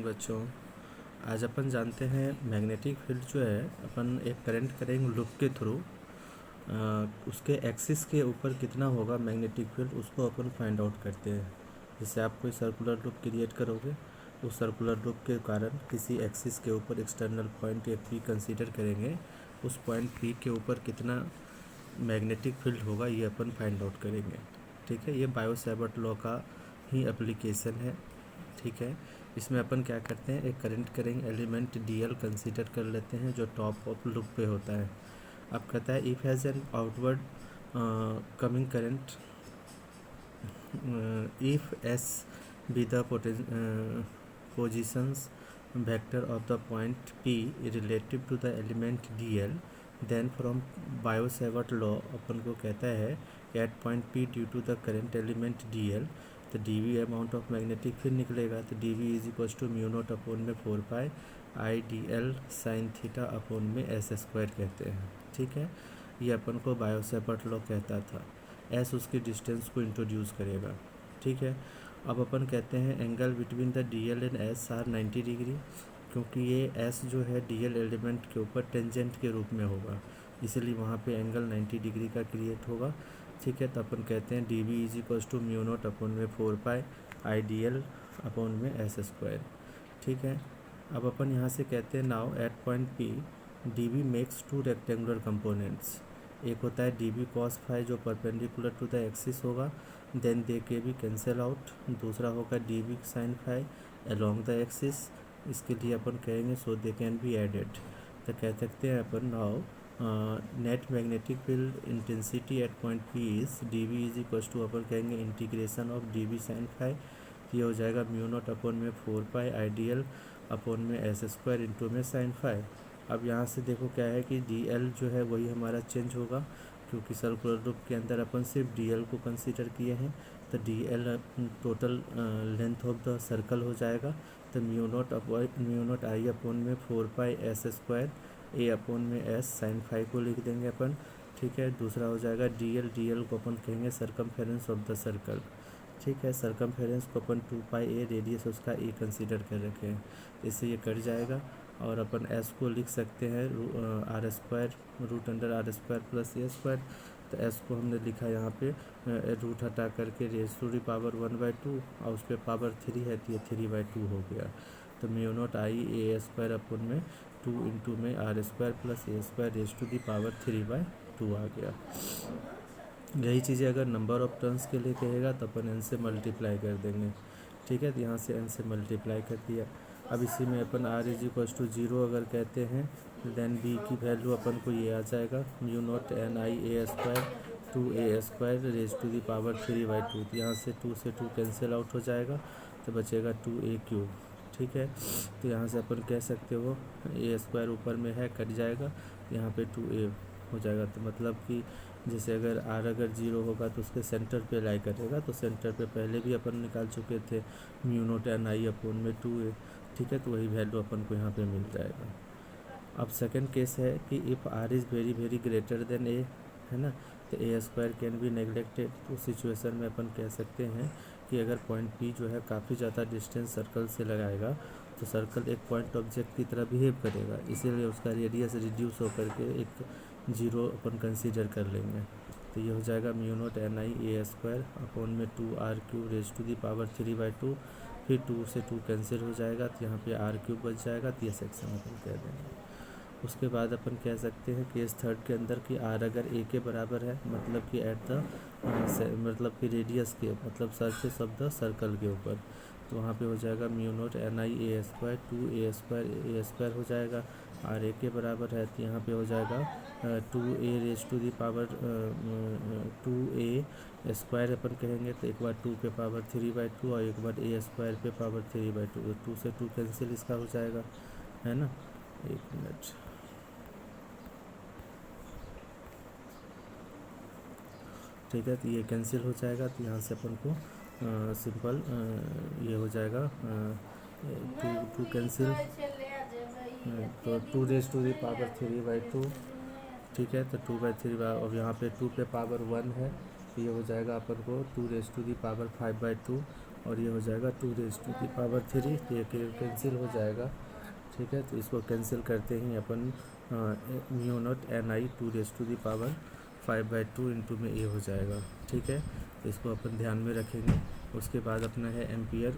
बच्चों। आज अपन जानते हैं मैग्नेटिक फील्ड जो है अपन एक करंट करेंगे लूप के थ्रू, उसके एक्सिस के ऊपर कितना होगा मैग्नेटिक फील्ड उसको अपन फाइंड आउट करते हैं। जैसे आप कोई सर्कुलर लूप क्रिएट करोगे, उस सर्कुलर लूप के कारण किसी एक्सिस के ऊपर एक्सटर्नल पॉइंट या पी कंसीडर करेंगे, उस पॉइंट पी के ऊपर कितना मैग्नेटिक फील्ड होगा ये अपन फाइंड आउट करेंगे। ठीक है, ये बायो-सैवर्ट लॉ का ही एप्लीकेशन है। ठीक है, इसमें अपन क्या करते हैं, एक करंट करेंगे एलिमेंट डीएल कंसीडर कर लेते हैं जो टॉप ऑफ लूप पे होता है। अब कहता है if has an outward coming current if S be the positions vector of the point P relative to the element DL, then from Biot Savart law अपन को कहता है at point P due to the current element DL, तो D V amount of magnetic field निकलेगा। तो D V is equal to mu not upon में 4 pi I D L sine theta upon में S square कहते हैं। ठीक है, ये अपन को बायो-सैवर्ट लॉ कहता था। एस उसकी डिस्टेंस को इंट्रोड्यूस करेगा। ठीक है, अब अपन कहते हैं angle between the D L and S R 90 degree, क्योंकि ये एस जो है डी एल एलिमेंट के ऊपर टेंजेंट के रूप में होगा, इसलिए वहाँ पे एंगल 90 डिग्री का क्रिएट होगा। ठीक है, तो अपन कहते हैं D V is equal to mu not upon में 4 pi I D L upon में एस स्क्वायर। ठीक है, अब अपन यहाँ से कहते हैं now at point P D V makes two rectangular components. एक होता है डी वी कॉस फाई जो परपेंडिकुलर टू द एक्सिस होगा, देन दे के भी कैंसिल आउट। दूसरा होगा D V sine phi along the axis, इसके लिए अपन कहेंगे so they can be added. तो कह सकते हैं अपन now net magnetic field intensity at point P is D V is equal to अपन कहेंगे integration of D V sine phi, ये हो जाएगा म्यू नॉट अपॉन में 4 pi I D L upon में एस स्क्वायर इंटू में sine phi. अब यहाँ से देखो क्या है कि डी एल जो है वही हमारा चेंज होगा, क्योंकि सर्कुलर लूप के अंदर अपन सिर्फ डी एल को कंसीडर किए हैं, तो D L total length of the circle हो जाएगा। तो म्यू नॉट आई अपॉन में 4 पाई एस स्क्वायर ए अपॉन में एस साइन फाई को लिख देंगे अपन। ठीक है, दूसरा हो जाएगा डी एल को अपन कहेंगे सरकमफेरेंस ऑफ द सर्कल। ठीक है, सरकमफेरेंस को अपन 2 पाई ए रेडियस उसका ए कंसीडर कर रखे हैं, इससे ये कट जाएगा और अपन एस को लिख सकते हैं R square root under R square plus A square. तो एस को हमने लिखा यहाँ पे रूट हटा करके रेज टू दी पावर 1/2 और उस पर पावर 3 है तो ये 3/2 हो गया। तो mu naught I A square अपन में 2 इंटू में R square plus A square raise to the power 3/2 आ गया। यही चीज़ें अगर नंबर ऑफ टर्न्स के लिए कहेगा तो अपन एन से मल्टीप्लाई कर देंगे। ठीक है, तो यहाँ से एन से मल्टीप्लाई कर दिया। अब इसी में अपन आर इज इक्वल टू 0 अगर कहते हैं, देन बी की वैल्यू अपन को ये आ जाएगा mu naught N I A square 2 A square raise to the power 3/2। तो यहाँ से 2 से 2 कैंसिल आउट हो जाएगा, तो बचेगा 2a क्यूब। ठीक है, तो यहाँ से अपन कह सकते हो ए स्क्वायर ऊपर में है कट जाएगा, यहाँ पे 2a हो जाएगा। तो मतलब कि जैसे अगर आर अगर 0 होगा तो उसके सेंटर पे लाई करेगा, तो सेंटर पे पहले भी अपन निकाल चुके थे म्यू नॉट एन आई अपॉन में 2a। ठीक है, तो वही वैल्यू अपन को यहाँ पे मिल जाएगा। अब सेकंड केस है कि if R is very very greater than A, है ना, तो A square can be neglected. उस सिचुएशन में अपन कह सकते हैं कि अगर पॉइंट पी जो है काफ़ी ज़्यादा डिस्टेंस सर्कल से लगाएगा तो सर्कल एक पॉइंट ऑब्जेक्ट की तरह बिहेव करेगा, इसीलिए उसका रेडियस रिड्यूस होकर के एक 0 अपन कंसीडर कर लेंगे। तो ये हो जाएगा mu naught N I A square upon में 2r cube raise to the power 3/2। फिर 2 से 2 कैंसिल हो जाएगा, तो यहाँ पे r क्यूब बच जाएगा। तो ये सेक्शन अपन कह देंगे। उसके बाद अपन कह सकते हैं केस थर्ड के अंदर कि r अगर a के बराबर है, मतलब कि एट द मतलब कि रेडियस के मतलब सरफेस ऑफ द सर्कल के ऊपर, तो वहाँ पे हो जाएगा mu naught N I A square 2a square A square हो जाएगा। r a के बराबर है तो यहाँ पे हो जाएगा 2a raise to the power 2a square अपन कहेंगे, तो एक बार 2 पे पावर 3/2 और एक बार a स्क्वायर पे पावर 3/2। 2 से 2 कैंसिल इसका हो जाएगा, है ना। एक मिनट, ठीक है, तो ये कैंसिल हो जाएगा। तो यहाँ से अपन को सिंपल ये हो जाएगा 2 कैंसिल, तो 2 रेज टू दी पावर 3/2। ठीक है, तो 2/3 और यहाँ पे 2 पे पावर 1 है, तो ये हो जाएगा अपन को 2 रेज टू दी पावर 5/2 और ये हो जाएगा 2⁻³ तो ये कैंसिल हो जाएगा। ठीक है, तो इसको कैंसिल करते ही अपन म्यू नॉट NI 2⁵ इंटू में ये हो जाएगा। ठीक है, तो इसको अपन ध्यान में रखेंगे। उसके बाद अपना है एम्पियर।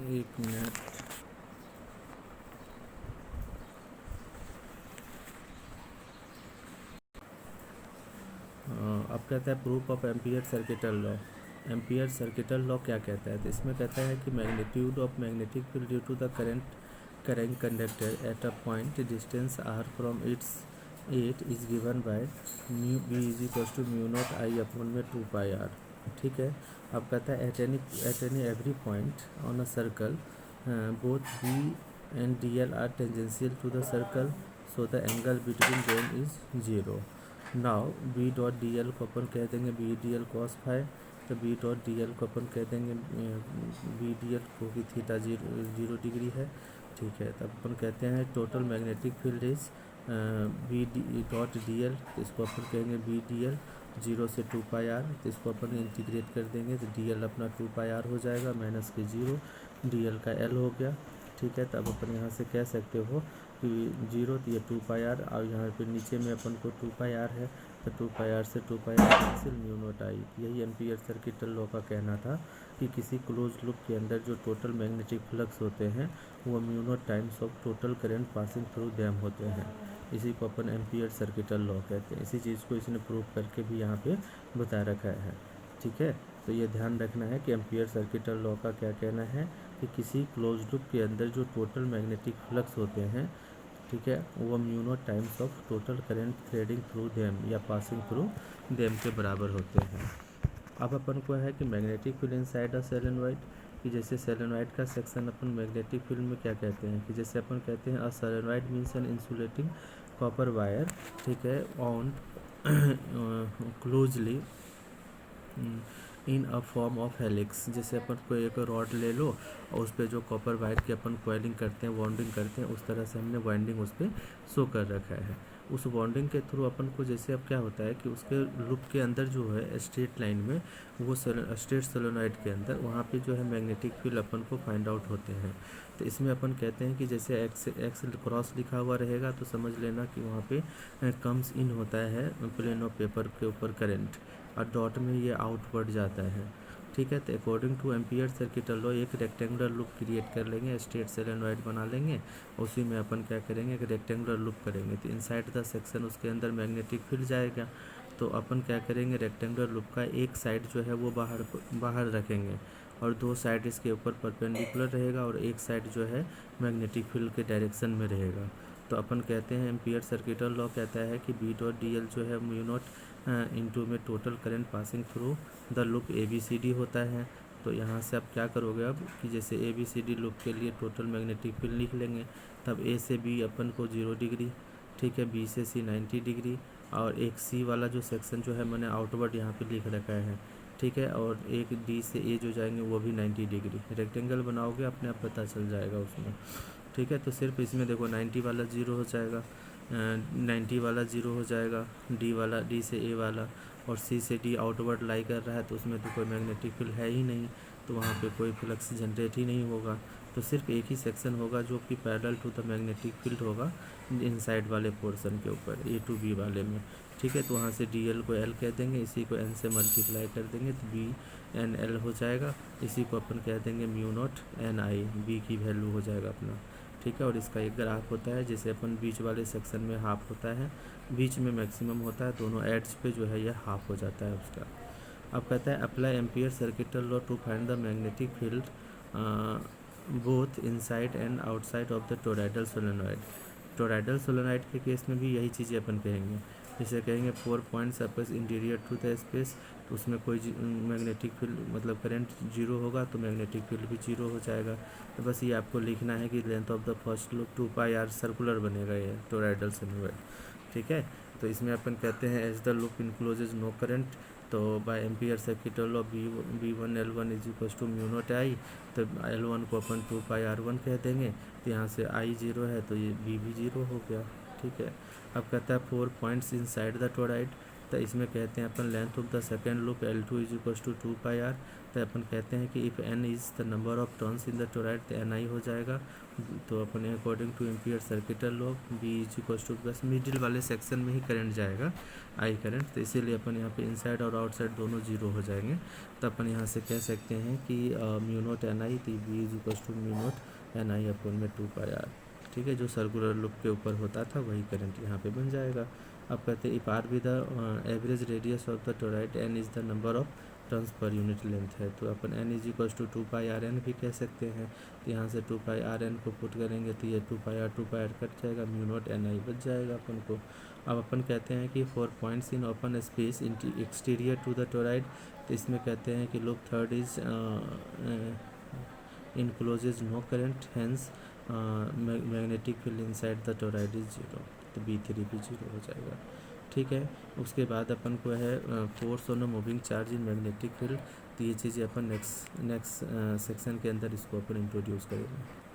एक मिनट, अब कहता है proof of ampere circuital law. Ampere circuital law क्या कहता है? तो इसमें कहता है कि magnitude of magnetic field due to the current conductor at a point distance r from it is given by mu b is equal to mu naught I upon में 2πr। ठीक है, अब कहता है at any every point on a circle both b and dl are tangential to the circle, so the angle between them is 0। Now B dot D L को अपन कह देंगे B D L cos phi, तो B dot D L को अपन कह देंगे B D L को कि थीटा 0 डिग्री है। ठीक है, तब अपन कहते हैं total magnetic field is B D dot D L, तो इसको अपन कहेंगे बी डी एल 0 से 2πr, तो इसको अपन इंटीग्रेट कर देंगे तो डी एल अपना 2πr हो जाएगा माइनस के 0, डी एल का एल हो गया। ठीक है, तब अपन यहाँ से कह सकते हो कि 0 तो ये 2πr, और यहाँ पे नीचे में अपन को 2πr है, तो 2πr से 2πr cancel mu naught I। यही एम्पियर सर्किटल लॉ का कहना था कि किसी क्लोज लूप के अंदर जो टोटल मैग्नेटिक फ्लक्स होते हैं वो mu naught times of total current passing through them होते हैं। इसी को अपन एम्पियर सर्किटल लॉ कहते हैं। इसी चीज़ को इसने प्रूव करके भी यहाँ पे बता रखा है। ठीक है, तो ये ध्यान रखना है कि एम्पियर सर्किटल लॉ का क्या कहना है कि किसी क्लोज लूप के अंदर जो टोटल मैग्नेटिक फ्लक्स होते हैं, ठीक है, वो mu naught times of total current threading through them या पासिंग थ्रू देम के बराबर होते हैं। अब अपन को है कि magnetic field inside a solenoid, कि जैसे सोलेनॉइड का सेक्शन अपन मैग्नेटिक फील्ड में क्या कहते हैं कि जैसे अपन कहते हैं a solenoid means an insulating copper wire, ठीक है, on closely in a form of helix. जैसे अपन कोई एक रॉड ले लो और उस पर जो कॉपर वायर की अपन कॉइलिंग करते हैं, वाउंडिंग करते हैं, उस तरह से हमने वाइंडिंग उस पर शो कर रखा है। उस वाउंडिंग के थ्रू अपन को जैसे अब क्या होता है कि उसके लूप के अंदर जो है स्ट्रेट लाइन में, वो स्ट्रेट सोलेनॉइड के अंदर वहाँ पे जो है मैग्नेटिक फील्ड अपन को फाइंड आउट होते हैं। तो इसमें अपन कहते हैं कि जैसे एक्स क्रॉस लिखा हुआ रहेगा तो समझ लेना कि वहाँ पे कम्स इन होता है प्लेन ऑफ पेपर के ऊपर करंट, और डॉट में ये आउटवर्ड जाता है। ठीक है, तो according to Ampere circuital law एक रेक्टेंगुलर लूप क्रिएट कर लेंगे, स्ट्रेट सोलेनॉइड बना लेंगे, उसी में अपन क्या करेंगे एक रेक्टेंगुलर लूप करेंगे, तो इनसाइड द सेक्शन उसके अंदर मैग्नेटिक फील्ड जाएगा। तो अपन क्या करेंगे रेक्टेंगुलर लूप का एक साइड जो है वो बाहर रखेंगे और दो साइड इसके ऊपर परपेंडिकुलर रहेगा और एक साइड जो है मैग्नेटिक फील्ड के डायरेक्शन में रहेगा। तो अपन कहते हैं एम्पियर सर्किटल लॉ कहता है कि बी डॉट डी एल जो है म्यू नॉट इंटू में total current passing through the loop ABCD होता है। तो यहाँ से आप क्या करोगे अब कि जैसे ABCD लूप के लिए टोटल मैग्नेटिक फील्ड लिख लेंगे, तब A से B अपन को 0 डिग्री, ठीक है, B से C 90 डिग्री, और एक C वाला जो सेक्शन जो है मैंने आउटवर्ड यहाँ पे लिख रखा है, ठीक है, और एक D से A जो जाएंगे वो भी 90 डिग्री। रेक्टेंगल बनाओगे अपने आप पता चल जाएगा उसमें। ठीक है, तो सिर्फ इसमें देखो 90 वाला 0 हो जाएगा, 90 वाला 0 हो जाएगा, D से A वाला, और C से D आउटवर्ड लाई कर रहा है तो उसमें तो कोई मैग्नेटिक फील्ड है ही नहीं, तो वहाँ पे कोई फ्लक्स जनरेट ही नहीं होगा। तो सिर्फ एक ही सेक्शन होगा जो कि parallel to the magnetic field होगा इनसाइड वाले पोर्शन के ऊपर A to B वाले में। ठीक है, तो वहाँ से DL को L कह देंगे, इसी को N से मल्टीप्लाई कर देंगे तो BNL हो जाएगा, इसी को अपन कह देंगे म्यू नॉट NI, B की वैल्यू हो जाएगा अपना। ठीक है, और इसका एक ग्राफ होता है जैसे अपन बीच वाले सेक्शन में हाफ होता है, बीच में मैक्सिमम होता है, दोनों एड्स पे जो है यह हाफ हो जाता है उसका। अब कहता है apply Ampere circuital law to find the magnetic field both inside and outside of the toroidal solenoid. Toroidal solenoid के केस में भी यही चीज़ें अपन कहेंगे, जैसे कहेंगे 4 point surface interior to the space, तो उसमें कोई मैग्नेटिक फील्ड मतलब करंट 0 होगा तो मैग्नेटिक फील्ड भी 0 हो जाएगा। तो बस ये आपको लिखना है कि length of the first loop 2πr circular बनेगा ये टोरॉइडल सोलेनॉइड। ठीक है, तो इसमें अपन कहते हैं as the loop encloses no current, तो by Ampere circuital law B1 L1 is equal to mu naught I, तो L1 को अपन 2πr1 कह देंगे, तो यहाँ से I 0 है तो ये B भी 0 हो गया। ठीक है, अब कहता है 4 पॉइंट्स इनसाइड द टोराइड, तो इसमें कहते हैं अपन length of the second loop L2 is equal to 2πr। तो अपन कहते हैं कि if n is the number of turns in the toroid तो ni हो जाएगा। तो अपन according to Ampere circuital law b is equal to, बस मिडिल वाले सेक्शन में ही करंट जाएगा आई करंट, तो इसीलिए अपन यहाँ पे इनसाइड और आउटसाइड दोनों जीरो हो जाएंगे। तो अपन यहाँ से कह सकते हैं कि म्यू नोट ni, तो b is equal to mu naught ni अपन में 2πr। ठीक है, जो सर्कुलर लूप के ऊपर होता था वही करंट यहाँ पे बन जाएगा। अब कहते हैं if R be the average radius of the toroid N is the number of turns per unit length है, तो अपन n is equal to 2πrn भी कह सकते हैं। तो यहाँ से 2πrn को पुट करेंगे तो ये 2πr कट जाएगा, म्यू नोट ni बच जाएगा अपन को। अब अपन कहते हैं कि 4 points in open space exterior to the toroid, तो इसमें कहते हैं कि loop third is encloses no current, hence magnetic field inside the toroid is zero, तो B3 भी जीरो हो जाएगा। ठीक है, उसके बाद अपन को है force on a moving charge in magnetic field, तो ये चीज़ें अपन नेक्स्ट सेक्शन के अंदर इसको अपन इंट्रोड्यूस करेंगे।